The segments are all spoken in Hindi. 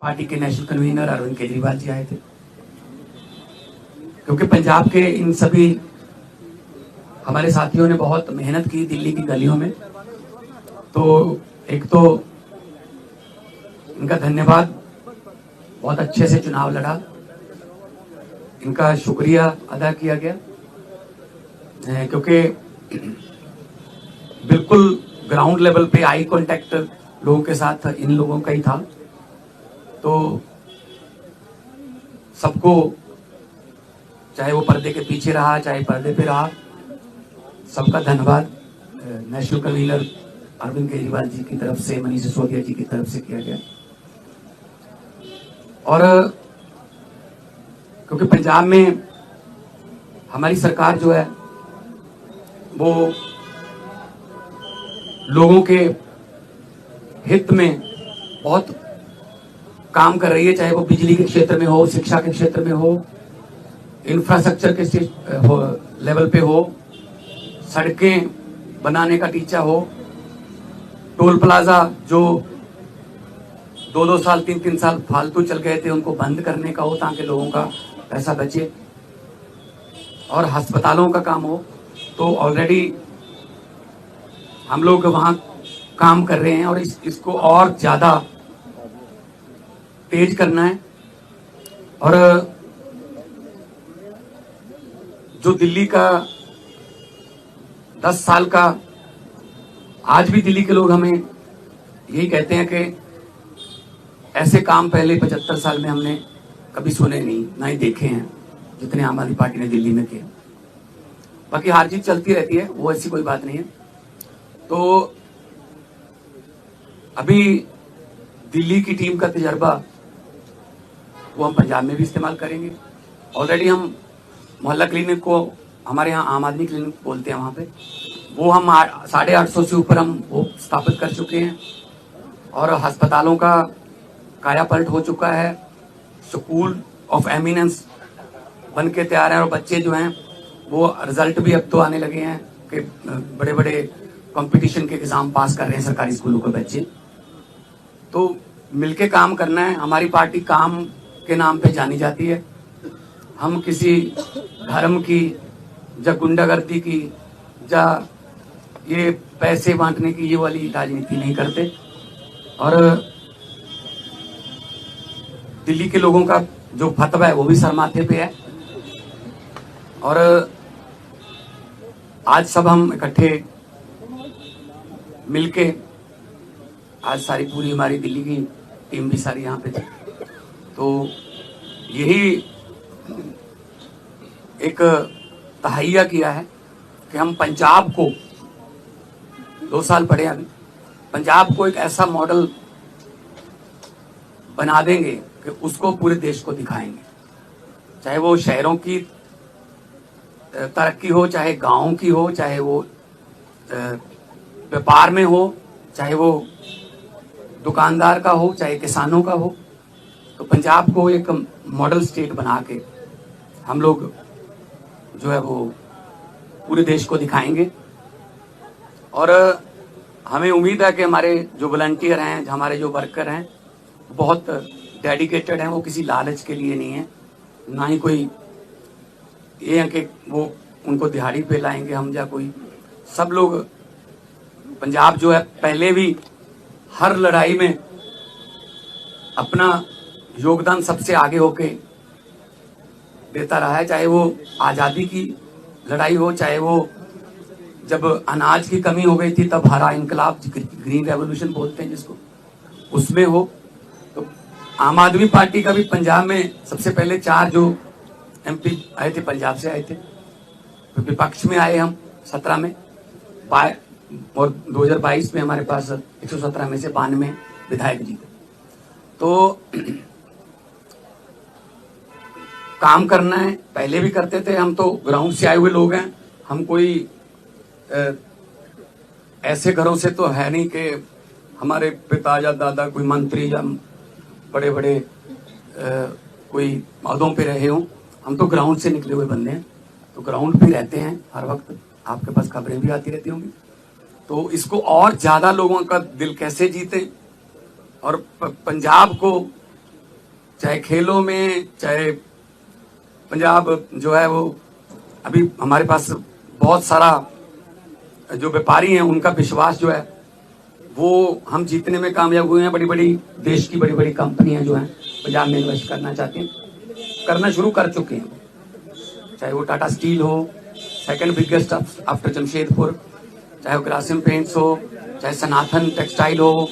पार्टी के नेशनल कन्वीनर अरविंद केजरीवाल जी आए थे, क्योंकि पंजाब के इन सभी हमारे साथियों ने बहुत मेहनत की दिल्ली की गलियों में। तो एक तो इनका धन्यवाद, बहुत अच्छे से चुनाव लड़ा, इनका शुक्रिया अदा किया गया, क्योंकि बिल्कुल ग्राउंड लेवल पे आई कांटेक्ट लोगों के साथ इन लोगों का ही था। तो सबको, चाहे वो पर्दे के पीछे रहा चाहे पर्दे पे रहा, सबका धन्यवाद नेशनल कन्वीनर अरविंद केजरीवाल जी की तरफ से, मनीष सिसोदिया जी की तरफ से किया गया। और क्योंकि पंजाब में हमारी सरकार जो है वो लोगों के हित में बहुत काम कर रही है, चाहे वो बिजली के क्षेत्र में हो, शिक्षा के क्षेत्र में हो, इंफ्रास्ट्रक्चर के लेवल पे हो, सड़कें बनाने का टीचा हो, टोल प्लाजा जो 2-2 साल 3-3 साल फालतू चल गए थे उनको बंद करने का हो ताकि लोगों का पैसा बचे, और अस्पतालों का काम हो। तो ऑलरेडी हम लोग वहां काम कर रहे हैं और इसको और ज्यादा तेज करना है। और जो दिल्ली का 10 साल का, आज भी दिल्ली के लोग हमें यही कहते हैं कि ऐसे काम पहले 75 साल में हमने कभी सुने नहीं, ना ही देखे हैं जितने आम आदमी पार्टी ने दिल्ली में किए। बाकी हार जीत चलती रहती है, वो ऐसी कोई बात नहीं है। तो अभी दिल्ली की टीम का तजर्बा वो हम पंजाब में भी इस्तेमाल करेंगे। ऑलरेडी हम मोहल्ला क्लिनिक को, हमारे यहाँ आम आदमी क्लिनिक बोलते हैं, वहां पे वो हम 850 से ऊपर हम वो स्थापित कर चुके हैं, और अस्पतालों का कायापलट हो चुका है, स्कूल ऑफ एमिनेंस बन के तैयार है, और बच्चे जो हैं वो रिजल्ट भी अब तो आने लगे हैं कि बड़े बड़े कंपटीशन के एग्जाम पास कर रहे हैं सरकारी स्कूलों के बच्चे। तो मिलके काम करना है। हमारी पार्टी काम के नाम पे जानी जाती है, हम किसी धर्म की या गुंडागर्दी की या ये पैसे बांटने की ये वाली राजनीति नहीं करते। और दिल्ली के लोगों का जो फतवा है वो भी सर माथे पे है, और आज सब हम इकट्ठे मिलके, आज सारी पूरी हमारी दिल्ली की टीम भी सारी यहाँ पे थी, तो यही एक तहैया किया है कि हम पंजाब को 2 साल पड़े, अभी पंजाब को एक ऐसा मॉडल बना देंगे कि उसको पूरे देश को दिखाएंगे, चाहे वो शहरों की तरक्की हो, चाहे गांवों की हो, चाहे वो व्यापार में हो, चाहे वो दुकानदार का हो, चाहे किसानों का हो। तो पंजाब को एक मॉडल स्टेट बना के हम लोग जो है वो पूरे देश को दिखाएंगे। और हमें उम्मीद है कि हमारे जो वॉलंटियर हैं, हमारे जो वर्कर हैं, बहुत डेडिकेटेड हैं, वो किसी लालच के लिए नहीं है, ना ही कोई ये है कि वो उनको दिहाड़ी पे लाएंगे हम या कोई। सब लोग, पंजाब जो है पहले भी हर लड़ाई में अपना योगदान सबसे आगे होके देता रहा है, चाहे वो आजादी की लड़ाई हो, चाहे वो जब अनाज की कमी हो गई थी तब हरा इनकलाब, ग्रीन रेवोल्यूशन बोलते हैं जिसको, उसमें हो। तो आम आदमी पार्टी का भी पंजाब में सबसे पहले 4 जो MP आए थे पंजाब से आए थे, तो विपक्ष में आए हम 17 में, और 2022 में हमारे पास 117 में से 92 विधायक जीते। तो काम करना है, पहले भी करते थे, हम तो ग्राउंड से आए हुए लोग हैं, हम कोई ऐसे घरों से तो है नहीं कि हमारे पिता या दादा कोई मंत्री या बड़े बड़े कोई पदों पे रहे हों। हम तो ग्राउंड से निकले हुए बंदे हैं, तो ग्राउंड पे रहते हैं हर वक्त, आपके पास खबरें भी आती रहती होंगी। तो इसको और ज्यादा लोगों का दिल कैसे जीते और पंजाब को चाहे खेलों में, चाहे पंजाब जो है वो अभी हमारे पास बहुत सारा जो व्यापारी हैं उनका विश्वास जो है वो हम जीतने में कामयाब हुए हैं। बड़ी बड़ी देश की बड़ी बड़ी कंपनियां जो हैं पंजाब में इन्वेस्ट करना चाहती हैं, करना शुरू कर चुके हैं। चाहे वो टाटा स्टील हो, सेकंड बिगेस्ट आफ्टर जमशेदपुर, चाहे वो ग्रासिम पेंट्स हो, चाहे सनातन टेक्सटाइल हो,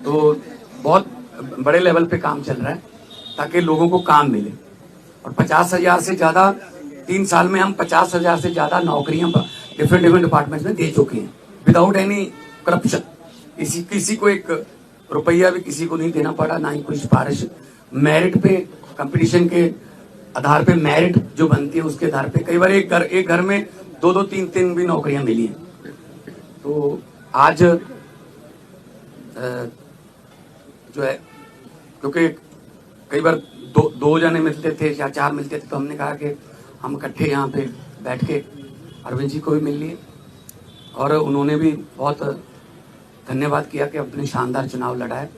तो बहुत बड़े लेवल पे काम चल रहा है ताकि लोगों को काम मिले। और 50,000 से ज़्यादा 3 साल में हम 50,000 से ज़्यादा नौकरियां डिफरेंट डिफरेंट डिपार्टमेंट्स में दे चुके हैं विदाउट एनी करप्शन। किसी को एक रुपया भी किसी को नहीं देना पड़ा, ना ही कोई सिफारिश। मेरिट पे, कंपटीशन के आधार पे मेरिट जो बनती है उसके आधार पे कई बार एक घर में 2-2 3-3 भी नौकरियां मिली हैं। तो आज जो है क्योंकि कई बार दो जने मिलते थे या 4 मिलते थे, तो हमने कहा कि हम इकट्ठे यहाँ पे बैठ के अरविंद जी को भी मिल लिए और उन्होंने भी बहुत धन्यवाद किया कि अपने शानदार चुनाव लड़ा है।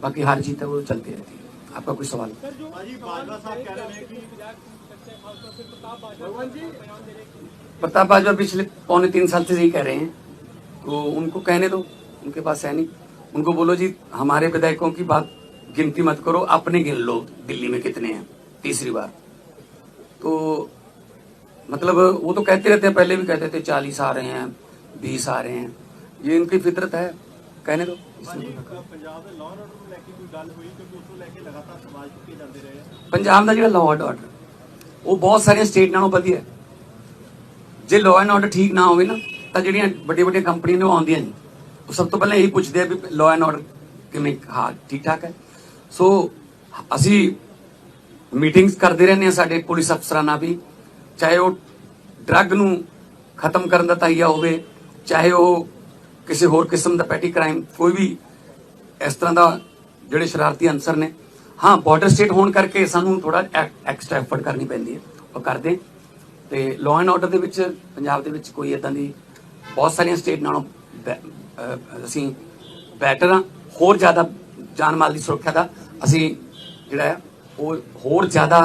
बाकी हार जीत है वो चलती रहती है। आपका कुछ सवाल? प्रताप बाजवा पिछले 2.25 साल से यही कह रहे हैं, तो उनको कहने दो, उनके पास है नहीं। उनको बोलो जी हमारे विधायकों की बात गिनती मत करो, अपने गिन लो दिल्ली में कितने हैं तीसरी बार। तो मतलब वो तो कहते रहते हैं, पहले भी कहते थे 40 आ रहे हैं, 20 आ रहे हैं, ये इनकी फितरत है, कहने दो। पंजाब का जो लॉ एंड ऑर्डर वो बहुत सारे स्टेट नालों वधिया है। जे लॉ एंड ऑर्डर ठीक ना होवे ना तो ਜਿਹੜੀਆਂ ਵੱਡੀਆਂ ਕੰਪਨੀਆਂ ਨੇ ਉਹ ਆਉਂਦੀਆਂ ਨਹੀਂ, ਉਹ ਸਭ ਤੋਂ ਪਹਿਲਾਂ ਇਹੀ ਪੁੱਛਦੇ ਆ ਵੀ लॉ एंड ऑर्डर ਕਿਵੇਂ, ਹਾਂ ठीक ठाक है। सो ਅਸੀਂ मीटिंग्स करते रहने साडे पुलिस अफसरां नाल भी, चाहे वो ड्रग नूं खत्म करन दा ताईया होवे, चाहे वो किसी होर किस्म का पैटी क्राइम, कोई भी इस तरह का जिहड़े शरारती अंसर ने। हाँ बॉर्डर स्टेट होने करके सानूं थोड़ा एक्सट्रा एफर्ट करनी पैंदी है, और करदे। ते लॉ एंड ऑर्डर दे विच पंजाब दे विच कोई इदां दी बहुत सारियां स्टेट नालों असीं बैटर हाँ। होर ज़्यादा जान माल की सुरक्षा का असीं जिहड़ा है वो होर ज़्यादा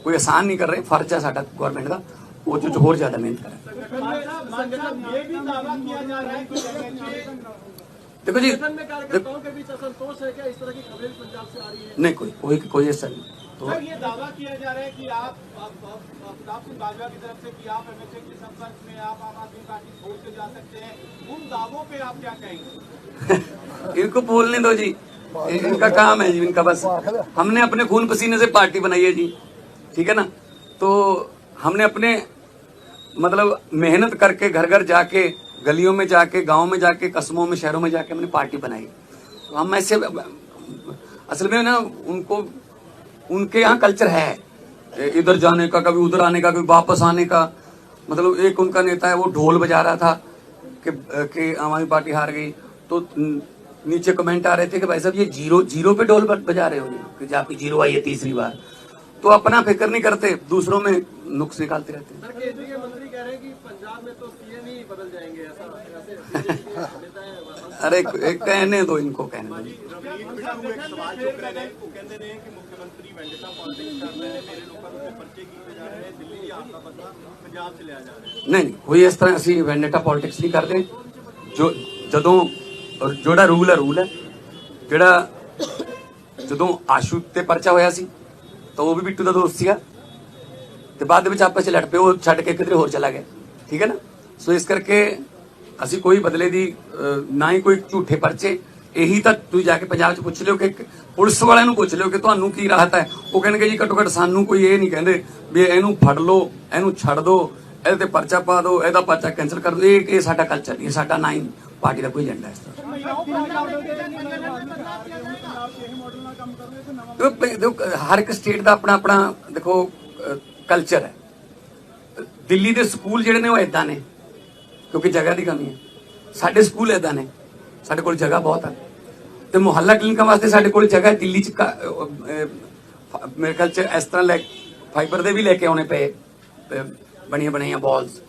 कोई आसान नहीं कर रहे, फर्ज है साडा गवर्नमेंट का वो जो होर ज़्यादा मेहनत करें। देखो जी नहीं कोई ऐसा नहीं। तो ये दावा किया जा रहा है कि आप प्रताप सिंह बाजवा की तरफ से कि आप एमएचए के संपर्क में आप आम आदमी पार्टी छोड़ के जा सकते हैं, उन दावों पे आप क्या कहेंगे? इनको बोलने दो जी, इनका काम है जी, इनका बस। हमने अपने खून पसीने से पार्टी बनाई है जी, ठीक है ना। तो हमने अपने मतलब मेहनत करके घर घर जाके, गलियों में जाके, गाँव में जाके, कस्बों में, शहरों में जाके हमने पार्टी बनाई। तो हम ऐसे असल में ना उनके यहाँ कल्चर है इधर जाने का, कभी उधर आने का, कभी वापस आने का। मतलब एक उनका नेता है वो ढोल बजा रहा था कि आम आदमी पार्टी हार गई, तो नीचे कमेंट आ रहे थे कि भाई साहब ये जीरो पे ढोल बजा रहे हो कि आपकी जीरो आई है तीसरी बार। तो अपना फिक्र नहीं करते, दूसरों में नुक्स निकालते रहते हैं। मंत्री कह रहे हैं कि पंजाब में तो सीएम ही बदल जाएंगे, ऐसा अरे कहने दो इनको, कहने दो। नहीं कोई इस तरह असी वेंडेटा पॉलिटिक्स नहीं करते। जो जोड़ा रूल है जोड़ा जदों आशू ते परचा होया सी तो वो भी बिट्टू का दोस्त सीगा, ते बाद विच आपस च लड़ पे, वो छड्ड के किधरे होर चला गया, ठीक है ना। सो इस करके असी कोई बदले दी ना ही कोई झूठे परचे। यही तो तुम जाके पंजाब च पुछ लियो कि पुलिस वाले पुछ लियो कि तुहानू की राहत है, वो कहेंगे जी घट्टो घट्ट सानू कोई ये नहीं कहते भी इनू फड़ लो, इनू छड़ दो, ए ते परचा पा दो, एदा परचा कैंसल कर दो। ये साडा कल्चर नहीं, साडा ना ही पार्टी का कोई एजेंडा है। हर एक स्टेट का अपना अपना देखो कल्चर है। दिल्ली के स्कूल जिहड़े ने वो इदां ने क्योंकि जगह की कमी है। साडे स्कूल इदां ने, साडे कोल जगह बहुत है। तो मुहल्ला क्लिनिकां वास्ते साडे कोल जगह है। दिल्ली च मेरे ख्याल च इस तरह फाइबर दे भी लेके आने पे बनिया बनाइया बॉल्स।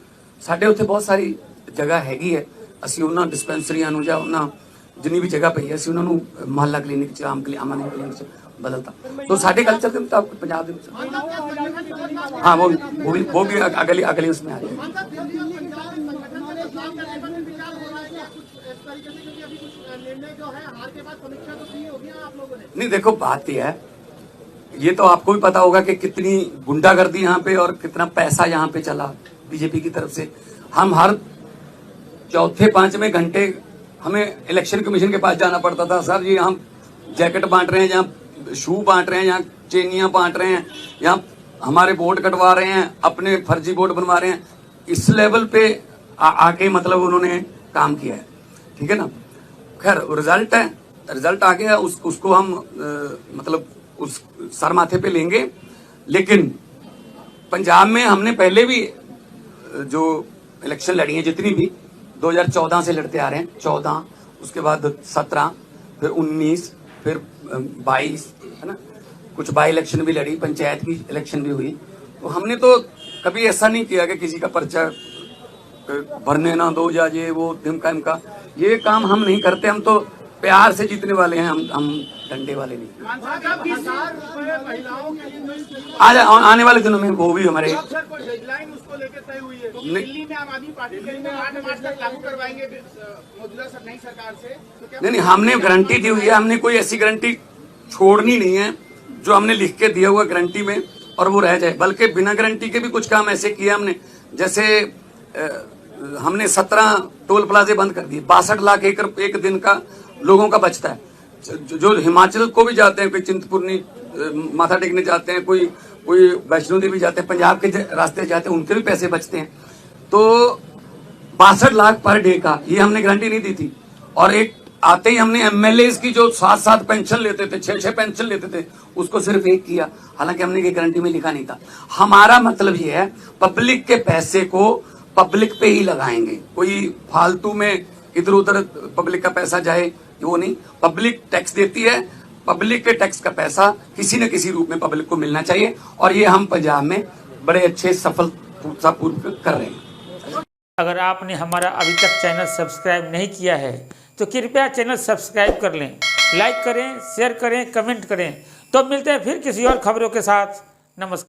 साडे उत्थे बहुत सारी जगह हैगी है। असीं उन्हां डिस्पेंसरियां नूं जां उन्हां जिन्नी भी जगह पई है ਅਸੀਂ ਉਹਨਾਂ ਨੂੰ ਮੁਹੱਲਾ ਕਲੀਨਿਕ ਚ ਆਮ ਕਲੀਨਿਕ ਚ बदलता तो साढ़े कल्चर के मुताबिक पंजाब में हाँ वो भी अगली उसमें आ जाए। नहीं देखो बात यह है, ये तो आपको भी पता होगा कि कितनी गुंडागर्दी यहाँ पे और कितना पैसा यहाँ पे चला बीजेपी की तरफ से। हम हर चौथे पांचवें घंटे हमें इलेक्शन कमीशन के पास जाना पड़ता था, सर जी हम जैकेट बांट रहे हैं, जहाँ शू बांट रहे हैं, यहाँ चेनियां बांट रहे हैं, यहाँ हमारे वोट कटवा रहे हैं, अपने फर्जी वोट बनवा रहे हैं। इस लेवल पे आके मतलब उन्होंने काम किया है, ठीक है ना। खैर रिजल्ट है, रिजल्ट आ गया, उसको हम मतलब उस सर माथे पे लेंगे। लेकिन पंजाब में हमने पहले भी जो इलेक्शन लड़ी है जितनी भी 2014 से लड़ते आ रहे हैं, 14 उसके बाद 17 फिर 19 फिर 22 है ना, कुछ बाई इलेक्शन भी लड़ी, पंचायत की इलेक्शन भी हुई। तो हमने तो कभी ऐसा नहीं किया कि किसी का पर्चा भरने ना दो या ये वो ढिमका इमका, ये काम हम नहीं करते। हम तो प्यार से जीतने वाले हैं, हम डंडे वाले नहीं। आज आने वाले दिनों में वो भी हमारे नहीं हमने गारंटी दी हुई है, हमने कोई ऐसी गारंटी छोड़नी नहीं है जो हमने लिख के दिया हुआ गारंटी में और वो रह जाए। बल्कि बिना गारंटी के भी कुछ काम ऐसे किया हमने, जैसे हमने 17 टोल प्लाजे बंद कर दिए, 62 लाख एकड़ एक दिन का लोगों का बचता है। जो हिमाचल को भी जाते हैं, कोई चिंतपूर्णी माथा टेकने जाते हैं, कोई वैष्णो देवी जाते हैं, पंजाब के रास्ते जाते हैं, उनके भी पैसे बचते हैं। तो 62 लाख पर डे का ये हमने गारंटी नहीं दी थी। और एक आते ही हमने एमएलए की जो 7-7 पेंशन लेते थे, 6-6 पेंशन लेते थे, उसको सिर्फ एक किया, हालांकि हमने ये गारंटी में लिखा नहीं था। हमारा मतलब ये है पब्लिक के पैसे को पब्लिक पे ही लगाएंगे, कोई फालतू में इधर उधर पब्लिक का पैसा जाए वो नहीं। पब्लिक टैक्स देती है, पब्लिक के टैक्स का पैसा किसी न किसी रूप में पब्लिक को मिलना चाहिए, और ये हम पंजाब में बड़े अच्छे सफलतापूर्वक कर रहे हैं। अगर आपने हमारा अभी तक चैनल सब्सक्राइब नहीं किया है तो कृपया चैनल सब्सक्राइब कर लें, लाइक करें, शेयर करें, कमेंट करें। तो मिलते हैं फिर किसी और खबरों के साथ। नमस्कार।